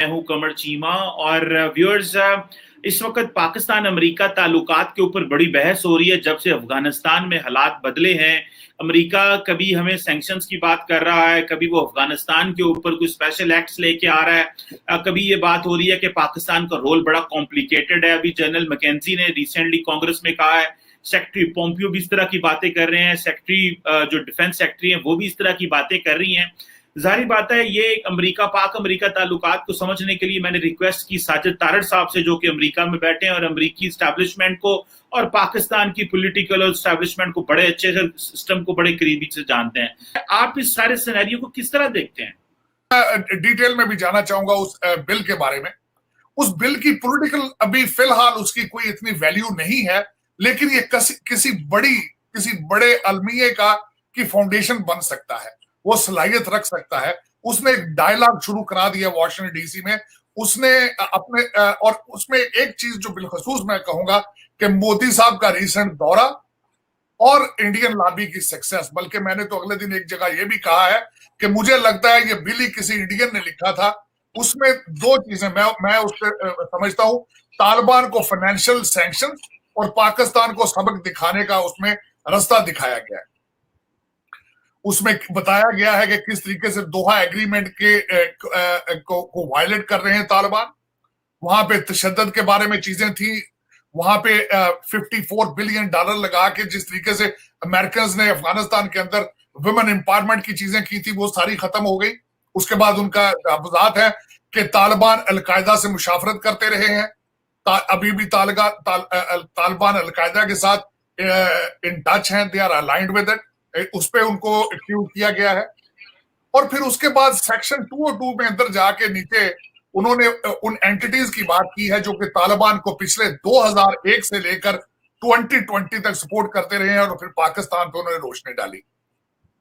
मैं हूं कमर चीमा और व्यूअर्स, इस वक्त पाकिस्तान अमेरिका ताल्लुकात के ऊपर बड़ी बहस हो रही है। जब से अफगानिस्तान में हालात बदले हैं, अमेरिका कभी हमें सैंक्शंस की बात कर रहा है, कभी वो अफगानिस्तान के ऊपर कुछ स्पेशल एक्ट्स लेके आ रहा है, कभी ये बात हो रही है कि पाकिस्तान का रोल बड़ा कॉम्प्लिकेटेड है। अभी जनरल मैकेंजी ने रिसेंटली कांग्रेस में कहा है, सेक्रेटरी पोम्पियो भी इस तरह की बातें कर रहे हैं, सेक्रेटरी जो डिफेंस सेक्रेटरी हैं वो भी इस तरह की बातें कर रही हैं। जाहिर बात है, ये अमेरिका पाक अमेरिका ताल्लुकात को समझने के लिए मैंने रिक्वेस्ट की साजिद तारड़ साहब से, जो कि अमेरिका में बैठे हैं और अमेरिकी एस्टैब्लिशमेंट को और पाकिस्तान की पॉलिटिकल एस्टैब्लिशमेंट को बड़े अच्छे से, सिस्टम को बड़े करीबी से जानते हैं। आप इस सारे सिनेरियो को किस तरह देखते हैं? डिटेल में भी जाना चाहूंगा उस बिल के बारे में। उस बिल की पॉलिटिकल अभी फिलहाल उसकी कोई इतनी वैल्यू नहीं है, लेकिन ये किसी बड़े अलमिये का की फाउंडेशन बन सकता है, वो सलाहियत रख सकता है। उसने एक डायलॉग शुरू करा दिया वॉशिंगटन डीसी में। उसने अपने और उसमें एक चीज जो बिलखसूस मैं कहूंगा कि मोदी साहब का रिसेंट दौरा और इंडियन लॉबी की सक्सेस, बल्कि मैंने तो अगले दिन एक जगह यह भी कहा है कि मुझे लगता है ये बिल ही किसी इंडियन ने लिखा था। उसमें दो चीजें मैं उससे समझता हूं, तालिबान को फाइनेंशियल सैंक्शन और पाकिस्तान को सबक दिखाने का उसमें रास्ता दिखाया गया है। उसमें बताया गया है कि किस तरीके से दोहा एग्रीमेंट को वायलेट कर रहे हैं तालिबान। वहां पे तशद्दुद के बारे में चीजें थी। वहां पे $54 बिलियन लगा के जिस तरीके से अमेरिकन ने अफगानिस्तान के अंदर वुमेन एम्पावरमेंट की चीजें की थी, वो सारी खत्म हो गई। उसके बाद उनका अफजात है कि तालिबान अलकायदा से मुशाफरत करते रहे हैं। अभी भी तालिबान अलकायदा के साथ इन टच हैं, they are aligned with it. उस पर उनको एक्यूज किया गया है। और फिर उसके बाद सेक्शन 202 में अंदर जाके नीचे उन्होंने उन एंटिटीज की बात की है जो कि तालिबान को पिछले 2001 से लेकर 2020 तक सपोर्ट करते रहे हैं। और फिर पाकिस्तान पे उन्होंने रोशनी डाली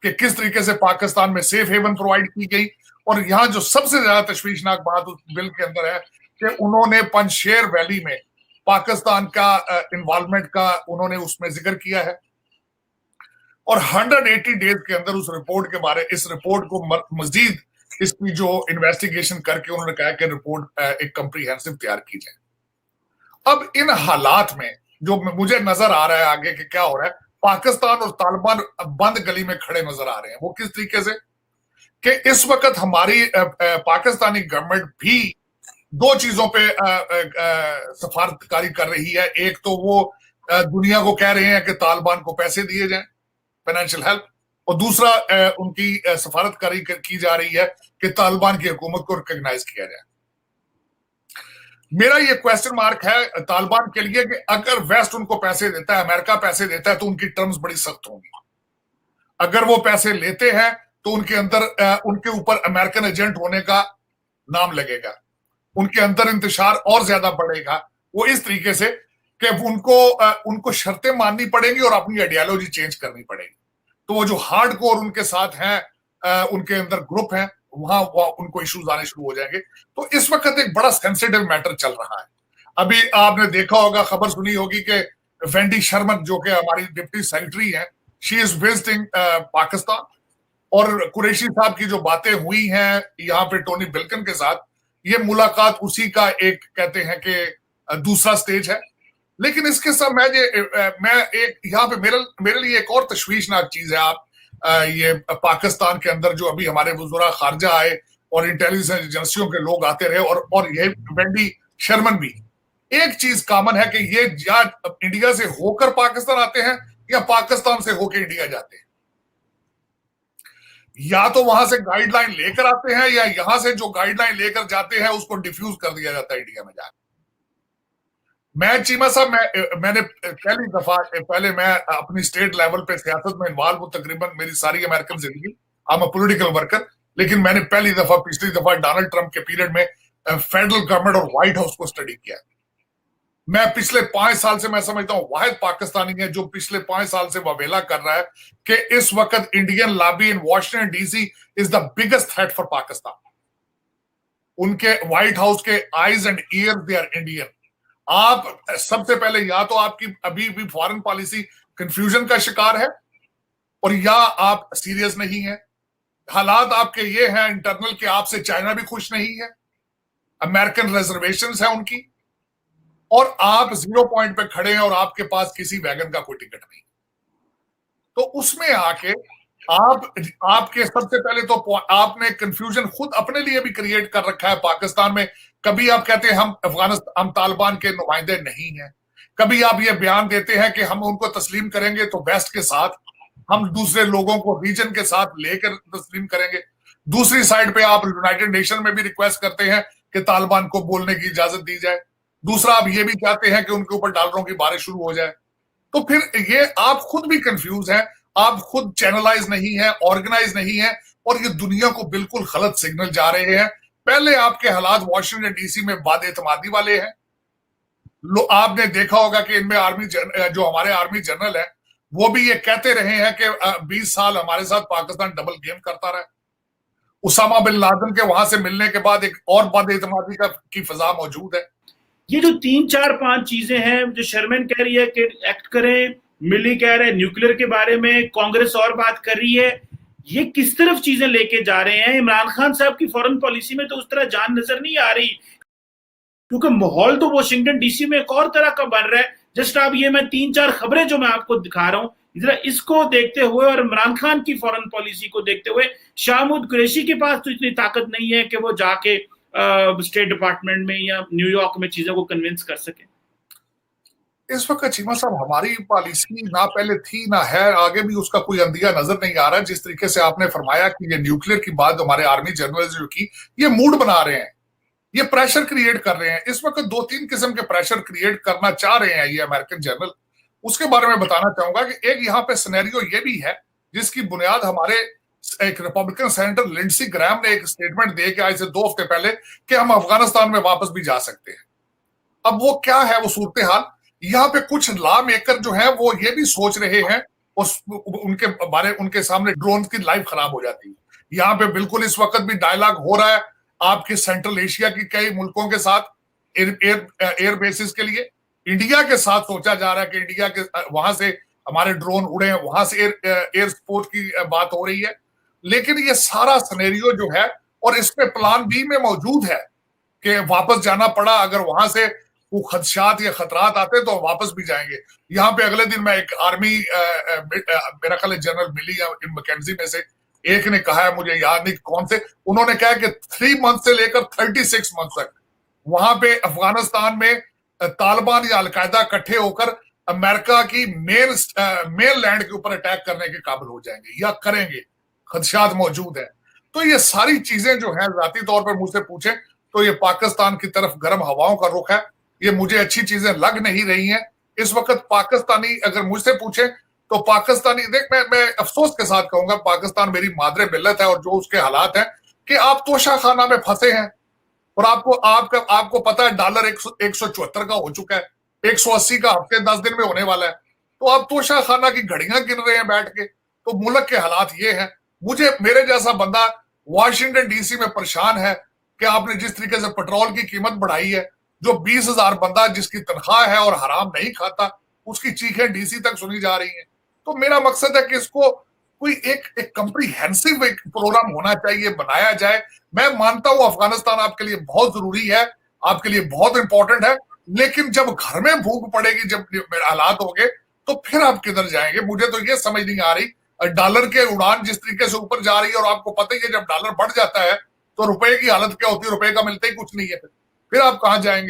कि किस तरीके से पाकिस्तान में सेफ हेवन प्रोवाइड की गई। और यहां जो सबसे ज्यादा तशवीशनाक बात उस बिल के अंदर है कि उन्होंने पंजशेर वैली में पाकिस्तान का इन्वॉल्वमेंट का उन्होंने उसमें जिक्र किया है। और 180 डेज के अंदर इस रिपोर्ट को मजीद इसकी जो इन्वेस्टिगेशन करके उन्होंने कहा कि रिपोर्ट एक कंप्रीहेंसिव तैयार की जाए। अब इन हालात में जो मुझे नजर आ रहा है आगे कि क्या हो रहा है, पाकिस्तान और तालिबान बंद गली में खड़े नजर आ रहे हैं। वो किस तरीके से कि इस वक्त हमारी पाकिस्तानी गवर्नमेंट भी दो चीजों पे सफारतकारी कर रही है। एक तो वो दुनिया को कह रहे हैं कि तालिबान को पैसे दिए जाएं, फाइनेंशियल हेल्प, और दूसरा उनकी सफारतकारी की जा रही है कि तालिबान की हुकूमत को रिकॉग्नाइज किया जाए। मेरा ये क्वेश्चन मार्क है तालिबान के लिए कि अगर वेस्ट उनको पैसे देता है, अमेरिका पैसे देता है, तो उनकी टर्म्स बड़ी सख्त होंगी। अगर वो पैसे लेते हैं तो उनके अंदर उनके ऊपर अमेरिकन एजेंट होने का नाम लगेगा, उनके अंदर इंतशार और ज्यादा बढ़ेगा। वो इस तरीके से कि उनको शर्तें माननी पड़ेंगी और अपनी आइडियोलॉजी चेंज करनी पड़ेगी। तो वो जो हार्डकोर उनके साथ हैं, उनके अंदर ग्रुप हैं, वहां उनको इश्यूज आने शुरू हो जाएंगे। तो इस वक्त एक बड़ा सेंसिटिव मैटर चल रहा है। अभी आपने देखा होगा, खबर सुनी होगी कि वेंडी शर्मन जो कि हमारी डिप्टी सेक्रेटरी हैं, शी इज विजिटिंग पाकिस्तान। और कुरैशी साहब की जो बातें हुई हैं यहाँ पे टोनी बिल्किन के साथ, ये मुलाकात उसी का एक कहते हैं कि दूसरा स्टेज है। लेकिन इसके साथ मैं एक यहाँ पे मेरे लिए एक और तशवीशनाक चीज है। आप ये पाकिस्तान के अंदर जो अभी हमारे वज़ीर खारजा आए और इंटेलिजेंस एजेंसियों के लोग आते रहे, और ये वेंडी शर्मन भी, एक चीज कॉमन है कि ये या इंडिया से होकर पाकिस्तान आते हैं या पाकिस्तान से होकर इंडिया जाते हैं। या तो वहां से गाइडलाइन लेकर आते हैं या यहां से जो गाइडलाइन लेकर जाते हैं उसको डिफ्यूज कर दिया जाता है इंडिया में जाकर। मैं चीमा साहब, मैंने पहली दफा मैं अपनी स्टेट लेवल पे सियासत में इन्वॉल्व हूं तकरीबन मेरी सारी अमेरिकन जिंदगी। I am a political worker. लेकिन मैंने पिछली दफा डोनाल्ड ट्रंप के पीरियड में फेडरल गवर्नमेंट और व्हाइट हाउस को स्टडी किया। मैं पिछले 5 साल से मैं समझता हूं वाहिद पाकिस्तानी है जो पिछले 5 साल से ववेला कर रहा है कि इस वक्त Indian lobby in Washington DC is the biggest threat for Pakistan. उनके व्हाइट हाउस के eyes and ear they are Indian. आप सबसे पहले या तो आपकी अभी भी फॉरेन पॉलिसी कंफ्यूजन का शिकार है, और या आप सीरियस नहीं है। हालात आपके ये हैं इंटरनल के आपसे चाइना भी खुश नहीं है, अमेरिकन रिजर्वेशन है उनकी, और आप 0 पॉइंट पे खड़े हैं और आपके पास किसी वैगन का कोई टिकट नहीं। तो उसमें आके आपके सबसे पहले तो आपने कंफ्यूजन खुद अपने लिए भी क्रिएट कर रखा है पाकिस्तान में। कभी आप कहते हैं हम तालिबान के नुमाइंदे नहीं हैं, कभी आप ये बयान देते हैं कि हम उनको तस्लीम करेंगे तो वेस्ट के साथ, हम दूसरे लोगों को रीजन के साथ लेकर तस्लीम करेंगे। दूसरी साइड पे आप यूनाइटेड नेशन में भी रिक्वेस्ट करते हैं कि तालिबान को बोलने की इजाजत दी जाए। दूसरा, आप ये भी चाहते हैं कि उनके ऊपर डॉलरों की बारिश शुरू हो जाए। तो फिर ये आप खुद भी कंफ्यूज हैं, आप खुद चैनलाइज नहीं है, ऑर्गेनाइज नहीं है, और ये दुनिया को बिल्कुल गलत सिग्नल जा रहे हैं। पहले आपके हालात वॉशिंगटन डीसी में बाद-एतमादी वाले हैं। आपने देखा होगा कि इनमें जो हमारे आर्मी जनरल है वो भी ये कहते रहे हैं कि 20 साल हमारे साथ पाकिस्तान डबल गेम करता रहा। उसामा बिन लादेन के वहां से मिलने के बाद एक और बाद-एतमादी की फिजा मौजूद है। ये जो 3 4 5 चीजें हैं, जो शर्मिन कह रही है कि एक्ट करें, मिली कह रहे हैं न्यूक्लियर के बारे में, कांग्रेस और बात कर रही है, ये किस तरफ चीजें लेके जा रहे हैं? इमरान खान साहब की फॉरेन पॉलिसी में तो उस तरह जान नजर नहीं आ रही, क्योंकि माहौल तो वॉशिंगटन डीसी में एक और तरह का बन रहा है। जस्ट आप ये मैं 3 4 खबरें जो मैं आपको दिखा रहा हूं, जरा इसको देखते हुए और इमरान खान की फॉरेन पॉलिसी को देखते हुए, शाह महमूद कुरैशी के पास तो इतनी ताकत नहीं है कि वो जाके स्टेट डिपार्टमेंट में या न्यूयॉर्क में चीजों को कन्विंस कर सके। इस वक्त चीमा साहब हमारी पॉलिसी ना पहले थी ना है, आगे भी उसका कोई अंदिया नजर नहीं आ रहा। जिस तरीके से आपने फरमाया कि ये न्यूक्लियर की बात हमारे आर्मी जनरल जो की ये मूड बना रहे हैं, ये प्रेशर क्रिएट कर रहे हैं। इस वक्त 2-3 किस्म के प्रेशर क्रिएट करना चाह रहे हैं ये अमेरिकन जनरल। उसके बारे में बताना चाहूंगा कि एक यहाँ पे सिनेरियो ये भी है जिसकी बुनियाद हमारे एक रिपब्लिकन सेनेटर लिंडसी ग्रैम ने एक स्टेटमेंट दे के आए थे 2 हफ्ते पहले कि हम अफगानिस्तान में वापस भी जा सकते हैं। अब वो क्या है वो सूरत हाल, यहाँ पे कुछ लॉ मेकर जो है वो ये भी सोच रहे हैं, उनके सामने ड्रोन की लाइफ खराब हो जाती है। यहाँ पे बिल्कुल इस वक्त भी डायलॉग हो रहा है आपके सेंट्रल एशिया की कई मुल्कों के साथ एयर बेसिस के लिए। इंडिया के साथ सोचा जा रहा है कि इंडिया के वहां से हमारे ड्रोन उड़े, वहां से एयर स्पोर्ट की बात हो रही है। लेकिन ये सारा सिनेरियो जो है, और इसमें प्लान बी में मौजूद है कि वापस जाना पड़ा, अगर वहां से वो खदशात या खतरात आते तो वापस भी जाएंगे। यहाँ पे अगले दिन मैं एक आर्मी मेरा ख्याल जनरल मिली इन मैकेंजी में से एक ने कहा है, मुझे याद नहीं कौन से, उन्होंने कहा कि 3 मंथ से लेकर 36 मंथ तक वहां पे अफगानिस्तान में तालिबान या अलकायदा इकट्ठे होकर अमेरिका की मेन लैंड के ऊपर अटैक करने के काबिल हो जाएंगे या करेंगे, खदशात मौजूद है। तो ये सारी चीजें जो है जाती तौर पर मुझसे पूछे तो ये पाकिस्तान की तरफ गर्म हवाओं का रुख है, ये मुझे अच्छी चीजें लग नहीं रही हैं इस वक्त। पाकिस्तानी अगर मुझसे पूछे तो पाकिस्तानी, देख मैं अफसोस के साथ कहूंगा, पाकिस्तान मेरी मादरे मिल्लत है और जो उसके हालात हैं कि आप तोशाखाना में फंसे हैं। और आपको पता है डॉलर 174 का हो चुका है, 180 का हफ्ते 10 दिन में होने वाला है। तो आप तोशाखाना की घड़ियां गिन रहे हैं बैठ के। तो मुल्क के हालात ये हैं। मेरे जैसा बंदा वॉशिंगटन डीसी में परेशान है कि आपने जिस तरीके से पेट्रोल की कीमत बढ़ाई है, जो 20,000 बंदा जिसकी तनख्वाह है और हराम नहीं खाता, उसकी चीखें डीसी तक सुनी जा रही हैं। तो मेरा मकसद है कि इसको कोई एक कंप्रीहेंसिव एक प्रोग्राम होना चाहिए, बनाया जाए। मैं मानता हूं अफगानिस्तान आपके लिए बहुत जरूरी है, आपके लिए बहुत इंपॉर्टेंट है, लेकिन जब घर में भूख पड़ेगी, जब हालात होंगे, तो फिर आप किधर जाएंगे? मुझे तो ये समझ नहीं आ रही। डॉलर के उड़ान जिस तरीके से ऊपर जा रही है, और आपको पता ही है जब डॉलर बढ़ जाता है तो रुपए की हालत क्या होती है, रुपए का मिलता ही कुछ नहीं है। फिर आप कहां जाएंगे?